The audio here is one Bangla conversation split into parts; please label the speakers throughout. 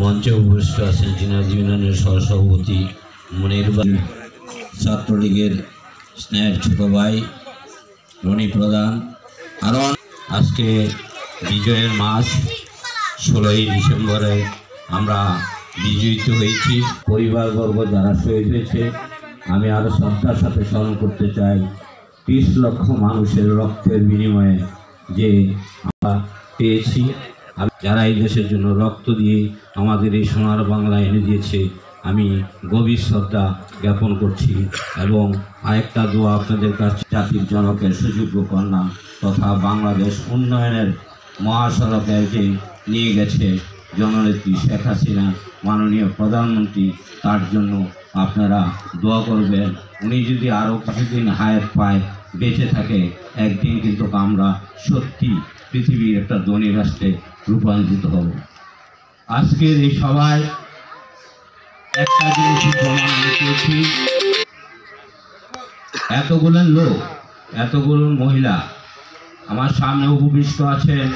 Speaker 1: মঞ্চে উপস্থিত আছেন ঝিনাইদহ ইউনিয়নের সহসভাপতি মনির ভাই, ছাত্রলীগের স্নেহের ছোট ভাই রনি প্রধান। আরও আজকে বিজয়ের মাস 16ই ডিসেম্বরে আমরা বিজয়িত হয়েছি। পরিবারবর্গ যারা শহীদ হয়েছে আমি আরও শ্রদ্ধার সাথে স্মরণ করতে চাই 30 লক্ষ মানুষের রক্তের বিনিময়ে যে আমরা পেয়েছি। যারা এই দেশের জন্য রক্ত দিয়ে আমাদের এই সোনার বাংলা এনে দিয়েছে আমি গভীর শ্রদ্ধা জ্ঞাপন করছি। এবং আরেকটা দোয়া আপনাদের কাছে, জাতির জনকের সুযোগ্য কন্যা তথা বাংলাদেশ উন্নয়নের মহাসড়কে যে নিয়ে গেছে জননেত্রী শেখ হাসিনা মাননীয় প্রধানমন্ত্রী, তার জন্য আপনারা দোয়া করবেন। উনি যদি আরও কিছুদিন হায়াত পায়, বেঁচে থাকে, একদিন কিন্তু আমরা সত্যি পৃথিবীর একটা ধনী রাষ্ট্রে রূপান্তরিত হব। আজকের এই সভায় একটা জিনিস প্রমাণ আমি পেয়েছি, এতগুলো লোক, এতগুলো মহিলা আমার সামনে উপবিষ্ট আছেন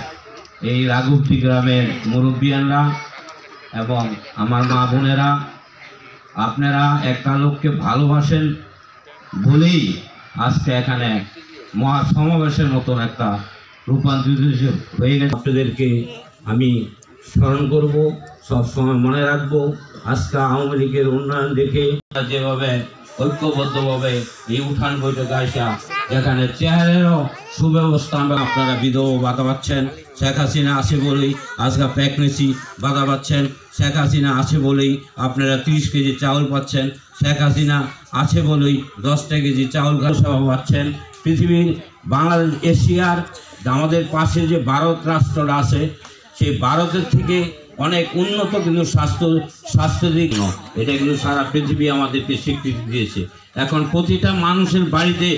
Speaker 1: এই রাঘবদী গ্রামের মুরব্বিয়ানরা এবং আমার মা বোনেরা। আপনারা একটা লোককে ভালোবাসেন বলেই আজকে এখানে মহাসমাবেশের মতন একটা রূপান্তরিত হয়ে গেছে। আপনাদেরকে আমি স্মরণ করব, সবসময় মনে রাখবো। আজকে আওয়ামী লীগের উন্নয়ন দেখে যেভাবে ঐক্যবদ্ধভাবে এই উঠান বৈঠক আসা, যেখানে চেয়ারেরও সুব্যবস্থা, আপনারা বিধবা বাধা পাচ্ছেন। শেখ হাসিনা আছে বলেই আজকে প্রেগনেন্সি বাধা পাচ্ছেন। শেখ হাসিনা আছে বলেই আপনারা 30 কেজি চাউল পাচ্ছেন। শেখ হাসিনা আছে বলেই 10 কেজি চাউল সভা পাচ্ছেন। পৃথিবীর বাংলাদেশ, এশিয়ার আমাদের পাশে যে ভারত রাষ্ট্রটা আছে, সেই ভারতের থেকে অনেক উন্নত কিন্তু স্বাস্থ্যদিক এটা কিন্তু সারা পৃথিবী আমাদেরকে স্বীকৃতি দিয়েছে। এখন প্রতিটা মানুষের বাড়িতে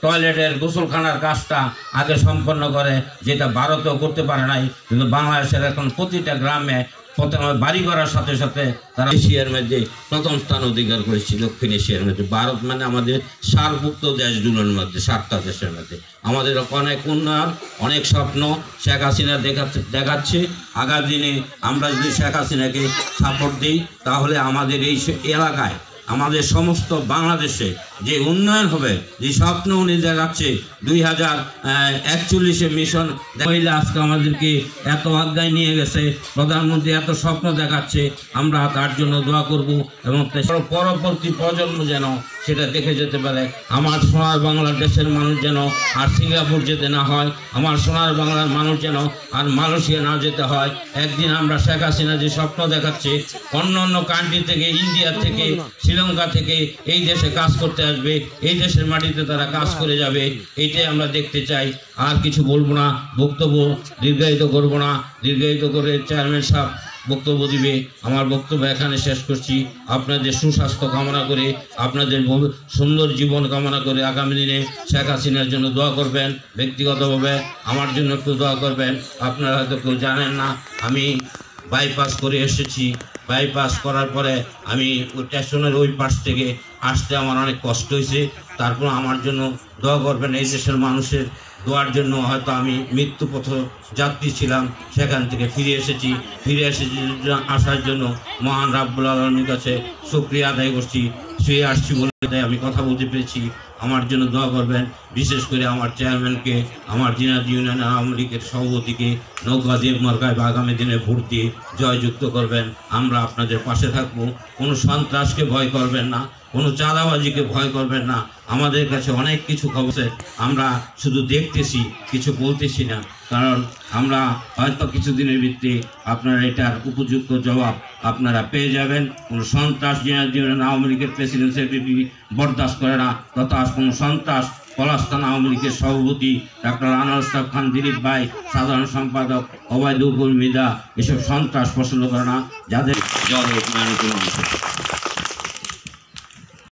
Speaker 1: টয়লেটের গোসলখানার কাজটা আগে সম্পন্ন করে, যেটা ভারতেও করতে পারে নাই, কিন্তু বাংলাদেশের এখন প্রতিটা গ্রামে প্রথমে বাড়ি করার সাথে সাথে তারা এশিয়ার মধ্যে প্রথম স্থান অধিকার করেছে। দক্ষিণ এশিয়ার মধ্যে ভারত মানে আমাদের সার্কভুক্ত দেশগুলোর মধ্যে, 7টা দেশের মধ্যে আমাদের অনেক উন্নয়ন, অনেক স্বপ্ন শেখ হাসিনা দেখাচ্ছে। আগামী দিনে আমরা যদি শেখ হাসিনাকে সাপোর্ট দিই, তাহলে আমাদের এই এলাকায়, আমাদের সমস্ত বাংলাদেশে যে উন্নয়ন হবে, যে স্বপ্ন উনি দেখাচ্ছে 2041 মিশন মহিলা আজকে আমাদেরকে এত আজ্ঞায় নিয়ে গেছে, প্রধানমন্ত্রী এত স্বপ্ন দেখাচ্ছে, আমরা তার জন্য দোয়া করব এবং পরবর্তী প্রজন্ম যেন সেটা দেখে যেতে পারে। আমার সোনার বাংলার দেশের মানুষ যেন আর সিঙ্গাপুর যেতে না হয়, আমার সোনার বাংলার মানুষ যেন আর মালয়েশিয়া না যেতে হয়। একদিন আমরা শেখ হাসিনা যে স্বপ্ন দেখাচ্ছে, অন্য অন্য কান্ট্রি থেকে, ইন্ডিয়া থেকে, শ্রীলঙ্কা থেকে এই দেশে কাজ করতে আসবে, এই দেশের মাটিতে তারা কাজ করে যাবে, এইটাই আমরা দেখতে চাই। আর কিছু বলবো না, বক্তব্য দীর্ঘায়িত করবো না। দীর্ঘায়িত করে চেয়ারম্যান সাহেব বক্তব্য দিবে। আমার বক্তব্য এখানে শেষ করছি। আপনাদের সুস্বাস্থ্য কামনা করে, আপনাদের সুন্দর জীবন কামনা করে আগামী দিনে শেখ হাসিনার জন্য দোয়া করবেন। ব্যক্তিগতভাবে আমার জন্য একটু দোয়া করবেন। আপনারা হয়তো কেউ জানেন না, আমি বাইপাস করে এসেছি। বাইপাস করার পরে আমি ওই স্টেশনের ওই পাশ থেকে আসতে আমার অনেক কষ্ট হয়েছে। তারপর আমার জন্য দোয়া করবেন। এই দেশের মানুষের দোয়ার জন্য হয়তো আমি মৃত্যুপথ যাত্রী ছিলাম, সেখান থেকে ফিরে এসেছি। আসার জন্য মহান রাব্বুল আলামিনের কাছে শুকরিয়া আদায় করছি। শুয়ে আসছি বলে আমি কথা বলতে পেরেছি। আমার জন্য দোয়া করবেন। বিশেষ করে আমার চেয়ারম্যানকে, আমার ঝিনাইদহ ইউনিয়ন আওয়ামী লীগের সভাপতিকে নৌকা দিয়ে মার্কায় আগামী দিনে ভোট দিয়ে জয়যুক্ত করবেন। আমরা আপনাদের পাশে থাকবো। কোনো সন্ত্রাসকে ভয় করবেন না, কোনো চাঁদাবাজিকে ভয় করবেন না। আমাদের কাছে অনেক কিছু খবর, আমরা শুধু দেখতেছি, কিছু বলতেছি না। কারণ আমরা হয়তো কিছুদিনের ভিত্তিতে আপনারা এটার উপযুক্ত জবাব আপনারা পেয়ে যাবেন। কোনো সন্ত্রাস ঝিনাইদহ আওয়ামী লীগের প্রেসিডেন্ট সেক্রেটারি বরদাস্ত করে না, তথা কোনো সন্ত্রাস পলাশথানা আওয়ামী লীগের সভাপতি ডক্টর আনোয়ার খান দিলীপ ভাই, সাধারণ সম্পাদক ওবায়দুল মৃধা এসব সন্ত্রাস পছন্দ করে না, যাদের জ্বর